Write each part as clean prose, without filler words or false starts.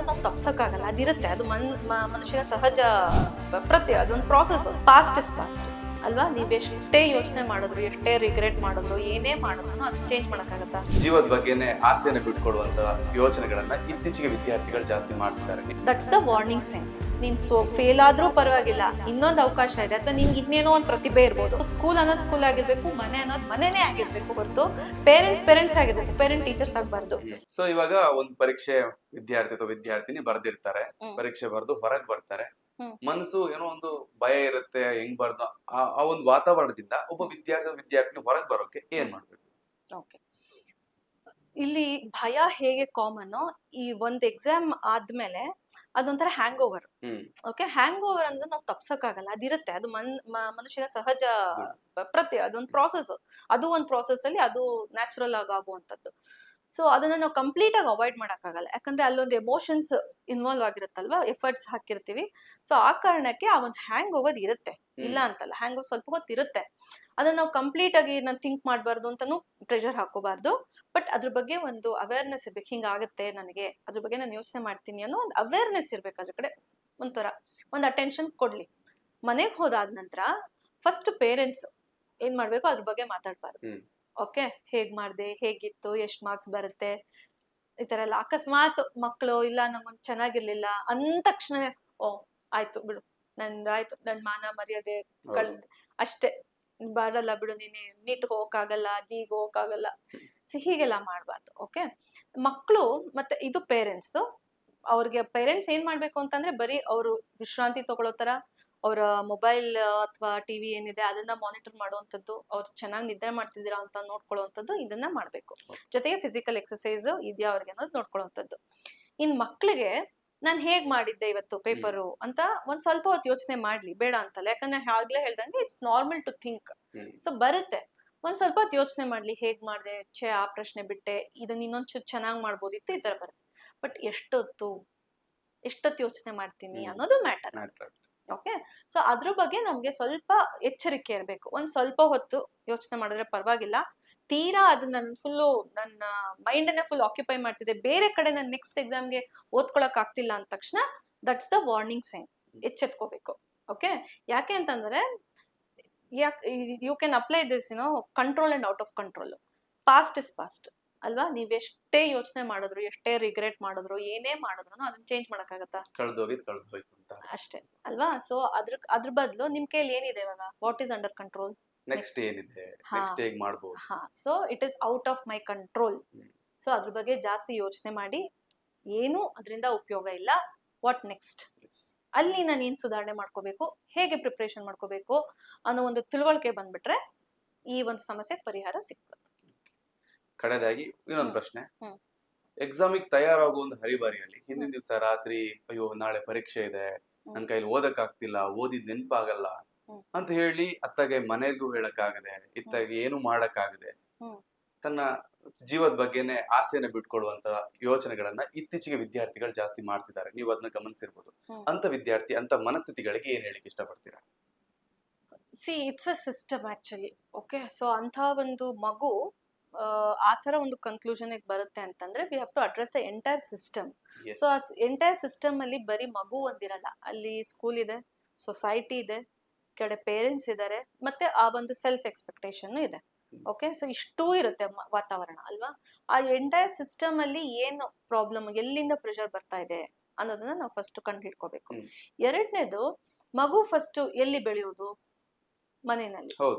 ನಾವು ತಪ್ಸಕ್ಕಾಗಲ್ಲ, ಅದಿರುತ್ತೆ, ಅದು ಮನುಷ್ಯನ ಸಹಜ ಅದೊಂದು ಪ್ರಾಸೆಸ್. ಪಾಸ್ಟ್ ಇಸ್ ಪಾಸ್ಟ್ ಅಲ್ವಾ? ನೀವ್ ಎಷ್ಟೇ ಯೋಚನೆ ಮಾಡಿದ್ರು, ಎಷ್ಟೇ ರಿಗ್ರೆಟ್ ಮಾಡಿದ್ರು, ಏನೇ ಮಾಡಿದ್ರು ಅದನ್ನ ಚೇಂಜ್ ಮಾಡಕ್ಕಾಗತ್ತಾ? ಜೀವದ ಬಗ್ಗೆನೇ ಆಸೆಯನ್ನು ಬಿಟ್ಕೊಡುವಂತ ಯೋಚನೆಗಳನ್ನ ಇತ್ತೀಚೆಗೆ ವಿದ್ಯಾರ್ಥಿಗಳು ಜಾಸ್ತಿ ಮಾಡ್ತಿದ್ದಾರೆ. That's the warning sign. ನೀನ್ ಫೇಲ್ ಆದ್ರೂ ಪರವಾಗಿಲ್ಲ, ಇನ್ನೊಂದು ಅವಕಾಶ ಇದೆ, ಅಥವಾ ನಿನ್ಗೆ ಇನ್ನೇನೋ ಒಂದು ಪ್ರತಿಭೆ ಇರ್ಬೋದು. ಸ್ಕೂಲ್ ಅನ್ನೋದು ಸ್ಕೂಲ್ ಆಗಿರ್ಬೇಕು, ಮನೆ ಅನ್ನೋದು ಮನೆನೇ ಆಗಿರ್ಬೇಕು ಹೊರತು ಪೇರೆಂಟ್ಸ್ ಆಗಿರ್ಬೇಕು, ಪೇರೆಂಟ್ ಟೀಚರ್ಸ್ ಆಗಬಾರ್ದು. ಸೊ ಇವಾಗ ಒಂದು ಪರೀಕ್ಷೆ ವಿದ್ಯಾರ್ಥಿ ಅಥವಾ ವಿದ್ಯಾರ್ಥಿನಿ ಬರ್ದಿರ್ತಾರೆ, ಪರೀಕ್ಷೆ ಬರ್ದು ಹೊರಗ್ ಬರ್ತಾರೆ, ಮನಸ್ಸು ಏನೋ ಒಂದು ಭಯ ಇರುತ್ತೆ, ಹೆಂಗ್ ಬರ್ದು ಆ ಒಂದು ವಾತಾವರಣದಿಂದ ಒಬ್ಬ ವಿದ್ಯಾರ್ಥಿನಿ ಹೊರಗ್ ಬರೋಕೆ ಏನ್ ಮಾಡ್ಬೇಕು? ಓಕೆ, ಇಲ್ಲಿ ಭಯ ಹೇಗೆ ಕಾಮನ್, ಈ ಒಂದು ಎಕ್ಸಾಮ್ ಆದ್ಮೇಲೆ ಅದೊಂಥರ ಹ್ಯಾಂಗ್ ಓವರ್. ಓಕೆ, ಹ್ಯಾಂಗ್ ಓವರ್ ಅಂದ್ರೆ ನಾವು ತಪ್ಸಕ್ಕಾಗಲ್ಲ, ಅದಿರುತ್ತೆ, ಅದು ಮನುಷ್ಯನ ಸಹಜ ಅದೊಂದು ಪ್ರಾಸೆಸ್. ಅದು ಒಂದು ಪ್ರಾಸೆಸ್ ಅಲ್ಲಿ ಅದು ನ್ಯಾಚುರಲ್ ಆಗುವಂಥದ್ದು. ಸೊ ಅದನ್ನ ನಾವು ಕಂಪ್ಲೀಟ್ ಆಗಿ ಅವಾಯ್ಡ್ ಮಾಡಕ್ಕಾಗಲ್ಲ, ಯಾಕಂದ್ರೆ ಅಲ್ಲೊಂದು ಎಮೋಷನ್ಸ್ ಇನ್ವಾಲ್ವ್ ಆಗಿರುತ್ತಲ್ವಾ, ಎಫರ್ಟ್ಸ್ ಹಾಕಿರ್ತೀವಿ. ಸೊ ಆ ಕಾರಣಕ್ಕೆ ಆ ಒಂದು ಹ್ಯಾಂಗ್ ಓವರ್ ಇರುತ್ತೆ, ಇಲ್ಲ ಅಂತಲ್ಲ, ಹ್ಯಾಂಗ್ ಓವರ್ ಸ್ವಲ್ಪ ಹೊತ್ತು ಇರುತ್ತೆ. ಅದನ್ನ ನಾವು ಕಂಪ್ಲೀಟ್ ಆಗಿ ನಾನು ಥಿಂಕ್ ಮಾಡಬಾರ್ದು ಅಂತಾನು ಪ್ರೆಷರ್ ಹಾಕೋಬಾರ್ದು. ಬಟ್ ಅದ್ರ ಬಗ್ಗೆ ಒಂದು ಅವೇರ್ನೆಸ್ ಇರ್ಬೇಕು, ಹಿಂಗಾಗುತ್ತೆ ನನಗೆ, ಅದ್ರ ಬಗ್ಗೆ ನಾನು ಯೋಚನೆ ಮಾಡ್ತೀನಿ ಅನ್ನೋ ಒಂದು ಅವೇರ್ನೆಸ್ ಇರ್ಬೇಕು. ಅದ್ರ ಕಡೆ ಒಂಥರ ಒಂದು ಅಟೆನ್ಷನ್ ಕೊಡ್ಲಿ. ಮನೆಗೆ ಹೋದಾದ ನಂತರ ಫಸ್ಟ್ ಪೇರೆಂಟ್ಸ್ ಏನ್ ಮಾಡ್ಬೇಕು, ಅದ್ರ ಬಗ್ಗೆ ಮಾತಾಡ್ಬಾರ್ದು. ಓಕೆ, ಹೇಗ್ ಮಾಡ್ದೆ, ಹೇಗಿತ್ತು, ಎಷ್ಟ್ ಮಾರ್ಕ್ಸ್ ಬರುತ್ತೆ, ಈ ತರ ಎಲ್ಲ. ಅಕಸ್ಮಾತ್ ಮಕ್ಕಳು ಇಲ್ಲ ನಮ್ಮೊಂದ್ ಚೆನ್ನಾಗಿರ್ಲಿಲ್ಲ ಅಂದ ತಕ್ಷಣ ಓ ಆಯ್ತು ಬಿಡು, ನಂದಾಯ್ತು, ನನ್ ಮಾನ ಮರ್ಯಾದೆ ಕಳ್ದೆ ಅಷ್ಟೇ, ಬರಲ್ಲ ಬಿಡು, ನೀಟ್ ಹೋಗಕ್ಕಾಗಲ್ಲ, ಜೀಗ್ ಹೋಗಕ್ಕಾಗಲ್ಲ. ಹೀಗೆಲ್ಲ ಮಾಡ್ಬಾರ್ದು. ಓಕೆ, ಮಕ್ಕಳು ಮತ್ತೆ ಇದು ಪೇರೆಂಟ್ಸ್, ಅವ್ರಿಗೆ ಪೇರೆಂಟ್ಸ್ ಏನ್ ಮಾಡ್ಬೇಕು ಅಂತಂದ್ರೆ ಬರೀ ಅವರು ವಿಶ್ರಾಂತಿ ತಗೊಳ್ಳೋ ತರ ಅವರ ಮೊಬೈಲ್ ಅಥವಾ ಟಿವಿ ಏನಿದೆ ಅದನ್ನ ಮಾನಿಟರ್ ಮಾಡುವಂಥದ್ದು, ಅವ್ರು ಚೆನ್ನಾಗಿ ನಿದ್ರೆ ಮಾಡ್ತಿದ್ದೀರಾ ಅಂತ ನೋಡ್ಕೊಳ್ಳುವಂಥದ್ದು, ಇದನ್ನ ಮಾಡ್ಬೇಕು. ಜೊತೆಗೆ ಫಿಸಿಕಲ್ ಎಕ್ಸರ್ಸೈಸ್ ಇದೆಯಾ ಅವ್ರಿಗೆ ಅನ್ನೋದು ನೋಡ್ಕೊಳ್ಳುವಂಥದ್ದು. ಇನ್ ಮಕ್ಳಿಗೆ ನಾನ್ ಹೇಗ್ ಮಾಡಿದ್ದೆ ಇವತ್ತು ಪೇಪರು ಅಂತ ಒಂದ್ ಸ್ವಲ್ಪ ಹೊತ್ತು ಯೋಚನೆ ಮಾಡ್ಲಿ, ಬೇಡ ಅಂತಲ್ಲ, ಯಾಕಂದ್ರೆ ಆಗ್ಲೇ ಹೇಳ್ದಂಗೆ it's normal to think. So ಬರುತ್ತೆ, ಒಂದ್ ಸ್ವಲ್ಪ ಹೊತ್ತು ಯೋಚನೆ ಮಾಡ್ಲಿ, ಹೇಗ್ ಮಾಡ್ದೆ, ಆ ಪ್ರಶ್ನೆ ಬಿಟ್ಟೆ, ಇದನ್ನ ಇನ್ನೊಂಚೂರು ಚೆನ್ನಾಗ್ ಮಾಡ್ಬೋದಿತ್ತು, ಈ ತರ ಬರುತ್ತೆ. ಬಟ್ ಎಷ್ಟೊತ್ತು ಯೋಚನೆ ಮಾಡ್ತೀನಿ ಅನ್ನೋದು ಮ್ಯಾಟರ್. ಓಕೆ, ಸೊ ಅದ್ರ ಬಗ್ಗೆ ನಮ್ಗೆ ಸ್ವಲ್ಪ ಎಚ್ಚರಿಕೆ ಇರಬೇಕು. ಒಂದ್ ಸ್ವಲ್ಪ ಹೊತ್ತು ಯೋಚನೆ ಮಾಡಿದ್ರೆ ಪರವಾಗಿಲ್ಲ. ತೀರಾ ಅದನ್ನ ನನ್ನ ಮೈಂಡ್ ಅನ್ನೇ ಫುಲ್ ಆಕ್ಯುಪೈ ಮಾಡ್ತಿದೆ, ಬೇರೆ ಕಡೆ ನಾನು ನೆಕ್ಸ್ಟ್ ಎಕ್ಸಾಮ್ಗೆ ಓದ್ಕೊಳಕ್ ಆಗ್ತಿಲ್ಲ ಅಂದ ತಕ್ಷಣ ದಟ್ಸ್ ದ ವಾರ್ನಿಂಗ್ ಸೈನ್. ಎಚ್ಚೆತ್ಕೋಬೇಕು. ಓಕೆ, ಯಾಕೆ ಅಂತಂದ್ರೆ you can apply this control and out of control. Past is past ಅಲ್ವಾ? ನೀವ್ ಎಷ್ಟೇ ಯೋಚನೆ ಮಾಡಿದ್ರು, ಎಷ್ಟೇ ರಿಗ್ರೆಟ್ ಮಾಡಿದ್ರು, ಏನೇ ಮಾಡಿದ್ರು ಅದನ್ನ ಚೇಂಜ್ ಮಾಡಕ್ಕಾಗತ್ತಾ? ಕಳ್ದೋಯ್ತು ಅಂತ ಅಷ್ಟೇ ಅಲ್ವಾ? ಸೊ ಅದ್ರ ಬದಲು ನಿಮ್ ಕೈಲಿ ಏನಿದೆ ಇವಾಗ, what is under control, next ಏನಿದೆ, ನೆಕ್ಸ್ಟ್ ಹೇಗ್ ಮಾಡ್ಬೋದು. So it is out of my control. So ಅದ್ರ ಬಗ್ಗೆ ಜಾಸ್ತಿ ಯೋಚನೆ ಮಾಡಿ ಏನು ಅದರಿಂದ ಉಪಯೋಗ ಇಲ್ಲ. ವಾಟ್ ನೆಕ್ಸ್ಟ್, ಅಲ್ಲಿ ನಾನು ಏನ್ ಸುಧಾರಣೆ ಮಾಡ್ಕೋಬೇಕು, ಹೇಗೆ ಪ್ರಿಪರೇಷನ್ ಮಾಡ್ಕೋಬೇಕು ಅನ್ನೋ ಒಂದು ತಿಳುವಳಿಕೆ ಬಂದ್ಬಿಟ್ರೆ ಈ ಒಂದು ಸಮಸ್ಯೆಗೆ ಪರಿಹಾರ ಸಿಗ್ತದೆ. ಕಡೆದಾಗಿ ಇನ್ನೊಂದು ಪ್ರಶ್ನೆ, ಎಕ್ಸಾಮಿಗೆ ತಯಾರಾಗುವ ಒಂದು ಹರಿಬರಿಯಲ್ಲಿ ಹಿಂದಿನ ದಿವಸ ರಾತ್ರಿ ಅಯ್ಯೋ ನಾಳೆ ಪರೀಕ್ಷೆ ಇದೆ, ನನ್ ಕೈಲಿ ಓದಕ್ ಆಗ್ತಿಲ್ಲ, ಓದಿದ್ ನೆನ್ಪಾಗಲ್ಲ ಅಂತ ಹೇಳಿ ಅತ್ತಾಗೆ ಮನೆಗೂ ಹೇಳಕ್ಕಾಗದೆ, ಇತ್ತಾಗೆ ಏನು ಮಾಡಕ್ಕಾಗದೆ, ತನ್ನ ಜೀವದ ಬಗ್ಗೆನೆ ಆಸೆಯನ್ನು ಬಿಟ್ಕೊಡುವಂತ ಯೋಚನೆಗಳನ್ನ ಇತ್ತೀಚೆಗೆ ವಿದ್ಯಾರ್ಥಿಗಳು ಜಾಸ್ತಿ ಮಾಡ್ತಿದ್ದಾರೆ. ನೀವು ಅದನ್ನ ಗಮನಿಸಿರ್ಬೋದು. ಅಂತ ವಿದ್ಯಾರ್ಥಿ ಅಂತ ಮನಸ್ಥಿತಿಗಳಿಗೆ ಏನ್ ಹೇಳಿಕ್ ಇಷ್ಟಪಡ್ತೀರಾ? It's a system actually. Okay, so ಅಂತ ಒಂದು ಮಗು ಆ ತರ ಒಂದು ಕನ್ಕ್ಲೂಷನ್ ಬರುತ್ತೆ ಅಂತಂದ್ರೆ we have to address the entire system. So ಆ ಎಂಟೈರ್ ಸಿಸ್ಟಮ್ ಅಲ್ಲಿ ಬರೀ ಮಗು ಒಂದಿರಲ್ಲ, ಅಲ್ಲಿ ಸ್ಕೂಲ್ ಇದೆ, ಸೊಸೈಟಿ ಇದೆ, ಕಡೆ ಪೇರೆಂಟ್ಸ್ ಇದ್ದಾರೆ, ಮತ್ತೆ ಆ ಒಂದು ಸೆಲ್ಫ್ ಎಕ್ಸ್ಪೆಕ್ಟೇಷನ್ ಇದೆ. ಓಕೆ, ಸೊ ಇಷ್ಟೂ ಇರುತ್ತೆ ವಾತಾವರಣ ಅಲ್ವಾ? ಆ ಎಂಟೈರ್ ಸಿಸ್ಟಮ್ ಅಲ್ಲಿ ಏನು ಪ್ರಾಬ್ಲಮ್, ಎಲ್ಲಿಂದ ಪ್ರೆಷರ್ ಬರ್ತಾ ಇದೆ ಅನ್ನೋದನ್ನ ನಾವು ಫಸ್ಟ್ ಕಂಡು ಹಿಡ್ಕೋಬೇಕು. ಎರಡನೇದು, ಮಗು ಫಸ್ಟ್ ಎಲ್ಲಿ ಬೆಳೆಯೋದು, ಮನೆಯಲ್ಲಿ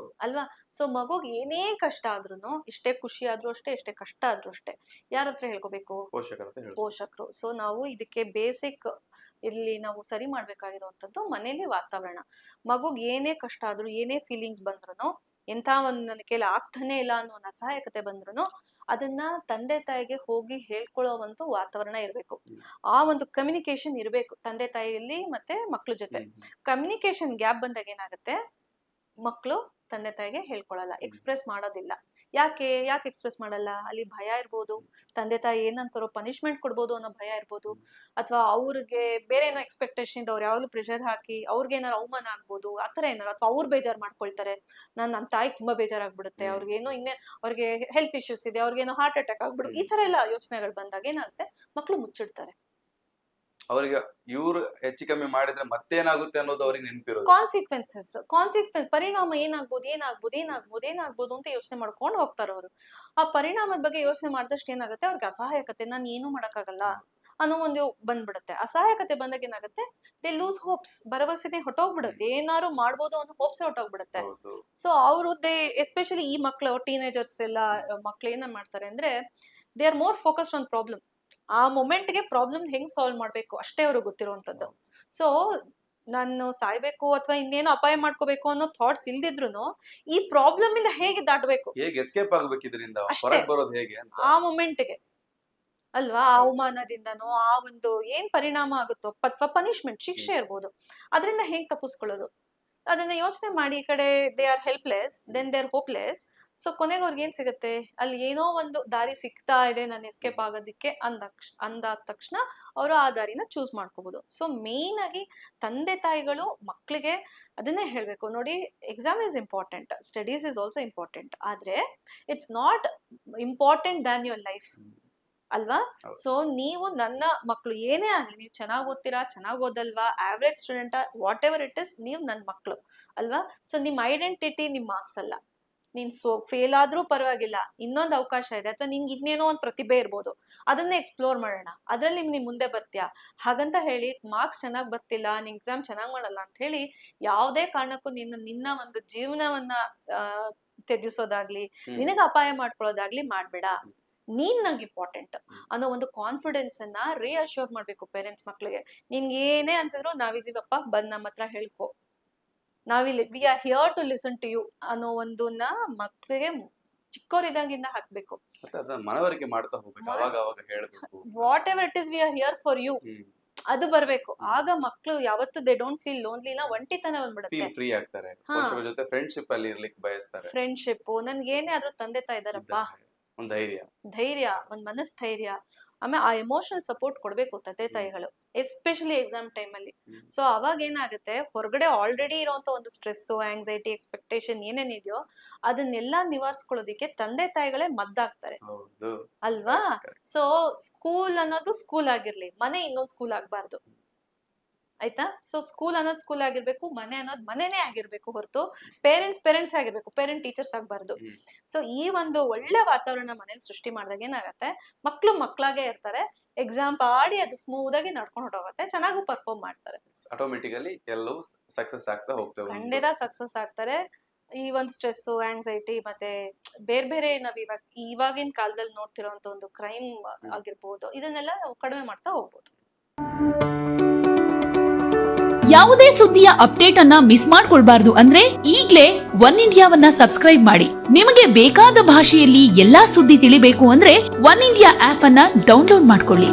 ಅಲ್ವಾ? ಸೊ ಮಗುಗೆ ಏನೇ ಕಷ್ಟ ಆದ್ರೂ, ಇಷ್ಟೇ ಖುಷಿ ಆದ್ರೂ ಅಷ್ಟೇ, ಎಷ್ಟೇ ಕಷ್ಟ ಆದ್ರೂ ಅಷ್ಟೇ, ಯಾರ ಹತ್ರ ಹೇಳ್ಕೋಬೇಕು? ಪೋಷಕರು. ಸೊ ನಾವು ಇದಕ್ಕೆ ಬೇಸಿಕ್ ಇಲ್ಲಿ ನಾವು ಸರಿ ಮಾಡ್ಬೇಕಾಗಿರುವಂತದ್ದು ಮನೇಲಿ ವಾತಾವರಣ. ಮಗುಗೆ ಏನೇ ಕಷ್ಟ ಆದ್ರೂ, ಏನೇ ಫೀಲಿಂಗ್ಸ್ ಬಂದ್ರು, ಎಂಥ ಒಂದು ನನ್ನ ಕೈಲಿ ಆಗ್ತಾನೆ ಇಲ್ಲ ಅನ್ನೋ ಒಂದು ಅಸಹಾಯಕತೆ ಬಂದ್ರು ಅದನ್ನ ತಂದೆ ತಾಯಿಗೆ ಹೋಗಿ ಹೇಳ್ಕೊಳ್ಳೋ ಒಂದು ವಾತಾವರಣ ಇರ್ಬೇಕು. ಆ ಒಂದು ಕಮ್ಯುನಿಕೇಶನ್ ಇರ್ಬೇಕು ತಂದೆ ತಾಯಿಯಲ್ಲಿ ಮತ್ತೆ ಮಕ್ಳ ಜೊತೆ. ಕಮ್ಯುನಿಕೇಶನ್ ಗ್ಯಾಪ್ ಬಂದಾಗ ಏನಾಗುತ್ತೆ, ಮಕ್ಕಳು ತಂದೆ ತಾಯಿಗೆ ಹೇಳ್ಕೊಳಲ್ಲ, ಎಕ್ಸ್ಪ್ರೆಸ್ ಮಾಡೋದಿಲ್ಲ. ಯಾಕೆ ಎಕ್ಸ್ಪ್ರೆಸ್ ಮಾಡಲ್ಲ? ಅಲ್ಲಿ ಭಯ ಇರ್ಬೋದು, ತಂದೆ ತಾಯಿ ಏನಂತಾರೋ ಪನಿಷ್ಮೆಂಟ್ ಕೊಡ್ಬೋದು ಅನ್ನೋ ಭಯ ಇರ್ಬೋದು, ಅಥವಾ ಅವ್ರಿಗೆ ಬೇರೆ ಏನೋ ಎಕ್ಸ್ಪೆಕ್ಟೇಷನ್ ಅವ್ರು ಯಾವಾಗಲೂ ಪ್ರೆಷರ್ ಹಾಕಿ ಅವ್ರಿಗೆ ಏನಾರು ಅವಮಾನ ಆಗ್ಬೋದು, ಆತರ ಏನಾರು, ಅಥವಾ ಅವ್ರು ಬೇಜಾರ್ ಮಾಡ್ಕೊಳ್ತಾರೆ, ನನ್ನ ತಾಯಿ ತುಂಬಾ ಬೇಜಾರಾಗ್ಬಿಡುತ್ತೆ, ಅವ್ರಿಗೇನೋ ಅವ್ರಿಗೆ ಹೆಲ್ತ್ ಇಶ್ಯೂಸ್ ಇದೆ, ಅವ್ರಿಗೇನೋ ಹಾರ್ಟ್ ಅಟ್ಯಾಕ್ ಆಗ್ಬಿಡು, ಈ ತರ ಎಲ್ಲ ಯೋಚನೆಗಳು ಬಂದಾಗ ಏನಾಗುತ್ತೆ, ಮಕ್ಳು ಮುಚ್ಚಿಡ್ತಾರೆ. ಅವರಿಗೆ ಇವ್ರು ಹೆಚ್ಚು ಕಮ್ಮಿ ಮಾಡಿದ್ರೆ ಮತ್ತೇನಾಗುತ್ತೆ ಅನ್ನೋದು ಅವ್ರಿಗೆ ನೆನಪಿರೋದು. ಕಾನ್ಸಿಕ್ವೆನ್ಸ್ ಪರಿಣಾಮ ಏನಾಗ್ಬೋದು ಅಂತ ಯೋಚನೆ ಮಾಡ್ಕೊಂಡು ಹೋಗ್ತಾರೆ ಅವರು. ಆ ಪರಿಣಾಮದ ಬಗ್ಗೆ ಯೋಚನೆ ಮಾಡಿದಷ್ಟು ಏನಾಗುತ್ತೆ, ಅವ್ರಿಗೆ ಅಸಹಾಯಕತೆ, ನಾನು ಏನೂ ಮಾಡಕ್ಕಾಗಲ್ಲ ಅನ್ನೋ ಒಂದು ಬಂದ್ಬಿಡುತ್ತೆ. ಅಸಹಾಯಕತೆ ಬಂದಾಗ ಏನಾಗುತ್ತೆ, ದೇ ಲೂಸ್ ಹೋಪ್ಸ್, ಭರವಸೆನೆ ಹೊಟ್ಟೋಗ್ಬಿಡುತ್ತೆ, ಏನಾದ್ರು ಮಾಡ್ಬೋದು ಅನ್ನೋ ಹೋಪ್ಸೇ ಹೊಟ್ಟೋಗ್ಬಿಡುತ್ತೆ. ಸೊ ಅವರು ಎಸ್ಪೆಷಲಿ ಈ ಮಕ್ಳು ಟೀನೇಜರ್ಸ್ ಎಲ್ಲ ಮಕ್ಳು ಏನ ಮಾಡ್ತಾರೆ ಅಂದ್ರೆ, they are more focused on problem. ಆ ಮೊಮೆಂಟ್ಗೆ ಪ್ರಾಬ್ಲಮ್ ಹೆಂಗ್ ಸಾಲ್ವ್ ಮಾಡ್ಬೇಕು ಅಷ್ಟೇ ಅವ್ರಿಗೆ ಗೊತ್ತಿರುವಂತದ್ದು. ಸೊ ನಾನು ಸಾಯ್ಬೇಕು ಅಥವಾ ಇನ್ನೇನೋ ಅಪಾಯ ಮಾಡ್ಕೋಬೇಕು ಅನ್ನೋ ಥಾಟ್ಸ್ ಇಲ್ದಿದ್ರು ಈ ಪ್ರಾಬ್ಲಮ್ ಇಂದ ಹೇಗೆ ದಾಟಬೇಕು, ಹೇಗೆ ಎಸ್ಕೇಪ್ ಆಗ್ಬೇಕು, ಇದರಿಂದ ಹೊರಗೆ ಬರೋದು ಹೇಗೆ ಆ ಮೊಮೆಂಟ್ಗೆ ಅಲ್ವಾ, ಆ ಅವಮಾನದಿಂದನೋ ಆ ಒಂದು ಏನ್ ಪರಿಣಾಮ ಆಗುತ್ತೋ ಅಥವಾ ಪನಿಷ್ಮೆಂಟ್ ಶಿಕ್ಷೆ ಇರ್ಬೋದು, ಅದರಿಂದ ಹೇಗ್ ತಪ್ಪಿಸ್ಕೊಳ್ಳೋದು ಅದನ್ನ ಯೋಚನೆ ಮಾಡಿ. ಈ ಕಡೆ they are helpless, then they are hopeless. So ಕೊನೆಗೆ ಅವ್ರಿಗೆ ಏನ್ ಸಿಗುತ್ತೆ, ಅಲ್ಲಿ ಏನೋ ಒಂದು ದಾರಿ ಸಿಗ್ತಾ ಇದೆ ನಾನು ಎಸ್ಕೇಪ್ ಆಗೋದಿಕ್ಕೆ ಅಂದಾದ ತಕ್ಷಣ ಅವರು ಆ ದಾರಿನ ಚೂಸ್ ಮಾಡ್ಕೋಬಹುದು. ಸೊ ಮೇನ್ ಆಗಿ ತಂದೆ ತಾಯಿಗಳು ಮಕ್ಳಿಗೆ ಅದನ್ನೇ ಹೇಳ್ಬೇಕು, ನೋಡಿ exam is important, studies is also important, ಆದ್ರೆ it's not important than your life ಅಲ್ವಾ. ಸೊ ನೀವು ನನ್ನ ಮಕ್ಳು ಏನೇ ಆಗ್ಲಿ, ನೀವು ಚೆನ್ನಾಗಿ ಓದ್ತೀರಾ, ಚೆನ್ನಾಗಿ ಓದಲ್ವಾ, average student, whatever it is, ನೀವು ನನ್ನ ಮಕ್ಳು ಅಲ್ವಾ. ಸೊ ನಿಮ್ ಐಡೆಂಟಿಟಿ ನಿಮ್ ಮಾರ್ಕ್ಸ್ ಅಲ್ಲ. ನೀನ್ ಫೇಲ್ ಆದ್ರೂ ಪರವಾಗಿಲ್ಲ, ಇನ್ನೊಂದು ಅವಕಾಶ ಇದೆ, ಅಥವಾ ನಿಂಗೆ ಇನ್ನೇನೋ ಒಂದು ಪ್ರತಿಭೆ ಇರ್ಬೋದು, ಅದನ್ನೇ ಎಕ್ಸ್ಪ್ಲೋರ್ ಮಾಡೋಣ, ಅದ್ರಲ್ಲಿ ನೀನ್ ಮುಂದೆ ಬರ್ತೀಯಾ. ಹಾಗಂತ ಹೇಳಿ ಮಾರ್ಕ್ಸ್ ಚೆನ್ನಾಗಿ ಬರ್ತಿಲ್ಲ, ನೀನ್ ಎಕ್ಸಾಮ್ ಚೆನ್ನಾಗಿ ಮಾಡಲ್ಲ ಅಂತ ಹೇಳಿ ಯಾವುದೇ ಕಾರಣಕ್ಕೂ ನಿನ್ನ ಒಂದು ಜೀವನವನ್ನ ತ್ಯಜಿಸೋದಾಗ್ಲಿ, ನಿನಗೆ ಅಪಾಯ ಮಾಡ್ಕೊಳ್ಳೋದಾಗ್ಲಿ ಮಾಡ್ಬೇಡ. ನೀನ್ ನಂಗೆ ಇಂಪಾರ್ಟೆಂಟ್ ಅನ್ನೋ ಒಂದು ಕಾನ್ಫಿಡೆನ್ಸ್ ಅನ್ನ ರಿಅಶ್ಯೂರ್ ಮಾಡ್ಬೇಕು ಪೇರೆಂಟ್ಸ್ ಮಕ್ಳಿಗೆ. ನಿನ್ಗೆ ಏನೇ ಅನ್ಸಿದ್ರು ನಾವಿದೀವಪ್ಪ, ಬಂದ್ ನಮ್ಮ ಹತ್ರ ಹೇಳ್ಕೊ, ನಾವಿಲ್ಲಿ we are here to listen to you ಅನ್ನೋ ಒಂದನ್ನ ಮಕ್ಳಿಗೆ ಚಿಕ್ಕವರಿದ್ದಾಗಿಂದ ಹಾಕ್ಬೇಕು. ಮನವರಿಕೆ ಮಾಡ್ತಾ ಹೋಗ್ಬೇಕು, ಅವಾಗ ಅವಾಗ ಹೇಳ್ಬೇಕು, whatever it is we are here for you ಅದು ಬರ್ಬೇಕು. ಆಗ ಮಕ್ಳು ಯಾವತ್ತು ದೇ ಡೋಂಟ್ ಫೀಲ್ ಲೋನ್ಲಿ, ಒಂಟಿತನ ಬಂದ್ಬಿಡುತ್ತೆ, ಫ್ರೀ ಆಗ್ತಾರೆ, ಜೊತೆ ಫ್ರೆಂಡ್ಶಿಪ್ ಅಲ್ಲಿ ಇರ್ಲಿಕ್ಕೆ ಬಯಸ್ತಾರೆ. ಫ್ರೆಂಡ್ಶಿಪ್, ನನ್ಗೆ ಏನೇ ಆದ್ರೂ ತಂದೆ ತಾಯಿ ಇದಾರಪ್ಪ, ಒಂದ್ ಧೈರ್ಯ, ಒಂದ್ ಮನಸ್ಥೈರ್ಯ, ಆಮೇಲೆ ಆ ಎಮೋಷನಲ್ ಸಪೋರ್ಟ್ ಕೊಡ್ಬೇಕು ತಂದೆ ತಾಯಿಗಳು, ಎಸ್ಪೆಷಲಿ ಎಕ್ಸಾಮ್ ಟೈಮ್ ಅಲ್ಲಿ. ಸೊ ಅವಾಗ ಏನಾಗುತ್ತೆ, ಹೊರಗಡೆ ಆಲ್ರೆಡಿ ಇರೋಂತ ಒಂದು ಸ್ಟ್ರೆಸ್, ಆಂಗ್ಸೈಟಿ, ಎಕ್ಸ್ಪೆಕ್ಟೇಷನ್ ಏನೇನಿದೆಯೋ ಅದನ್ನೆಲ್ಲ ನಿವಾರಿಸ್ಕೊಳ್ಳೋದಿಕ್ಕೆ ತಂದೆ ತಾಯಿಗಳೇ ಮದ್ದಾಗ್ತಾರೆ ಅಲ್ವಾ. ಸೊ ಸ್ಕೂಲ್ ಅನ್ನೋದು ಸ್ಕೂಲ್ ಆಗಿರ್ಲಿ, ಮನೆ ಇನ್ನೊಂದು ಸ್ಕೂಲ್ ಆಗ್ಬಾರ್ದು ಆಯ್ತಾ. ಸೊ ಸ್ಕೂಲ್ ಅನ್ನೋದು ಸ್ಕೂಲ್ ಆಗಿರ್ಬೇಕು, ಮನೆ ಅನ್ನೋದು ಮನೆನೇ ಆಗಿರ್ಬೇಕು ಹೊರತು ಪೇರೆಂಟ್ಸ್ ಆಗಿರ್ಬೇಕು, ಪೇರೆಂಟ್ ಟೀಚರ್ಸ್ ಆಗ್ಬಾರ್ದು. ಸೊ ಈ ಒಂದು ಒಳ್ಳೆ ವಾತಾವರಣ ಮನೇಲಿ ಸೃಷ್ಟಿ ಮಾಡಿದಾಗ ಏನಾಗತ್ತೆ, ಮಕ್ಳು ಮಕ್ಳಾಗೆ ಇರ್ತಾರೆ, ಎಕ್ಸಾಮ್ ಪಾಡಿ ಅದು ಸ್ಮೂತ್ ಆಗಿ ನಡ್ಕೊಂಡು ಹೊರಟೋಗುತ್ತೆ, ಚೆನ್ನಾಗೂ ಪರ್ಫಾರ್ಮ್ ಮಾಡ್ತಾರೆ, ಆಟೋಮೆಟಿಕಲಿ ಎಲ್ಲವೂ ಸಕ್ಸಸ್ ಆಗ್ತಾ ಹೋಗ್ತವೆ, ಖಂಡಿತ ಸಕ್ಸಸ್ ಆಗ್ತಾರೆ. ಈ ಒಂದು ಸ್ಟ್ರೆಸ್, ಆಂಗ್ಸೈಟಿ ಮತ್ತೆ ಬೇರೆ ಬೇರೆ ನಾವ್ ಇವಾಗಿನ ಕಾಲದಲ್ಲಿ ನೋಡ್ತಿರೋಂತ ಒಂದು ಕ್ರೈಮ್ ಆಗಿರ್ಬೋದು, ಇದನ್ನೆಲ್ಲ ನಾವು ಕಡಿಮೆ ಮಾಡ್ತಾ ಹೋಗ್ಬೋದು. ಯಾವುದೇ ಸುದ್ದಿಯ ಅಪ್ಡೇಟ್ ಅನ್ನ ಮಿಸ್ ಮಾಡ್ಕೊಳ್ಬಾರ್ದು ಅಂದ್ರೆ ಈಗ್ಲೇ ಒನ್ ಇಂಡಿಯಾವನ್ನ ಸಬ್ಸ್ಕ್ರೈಬ್ ಮಾಡಿ. ನಿಮಗೆ ಬೇಕಾದ ಭಾಷೆಯಲ್ಲಿ ಎಲ್ಲಾ ಸುದ್ದಿ ತಿಳಿಬೇಕು ಅಂದ್ರೆ ಒನ್ ಇಂಡಿಯಾ ಆಪ್ ಅನ್ನ ಡೌನ್ಲೋಡ್ ಮಾಡ್ಕೊಳ್ಳಿ.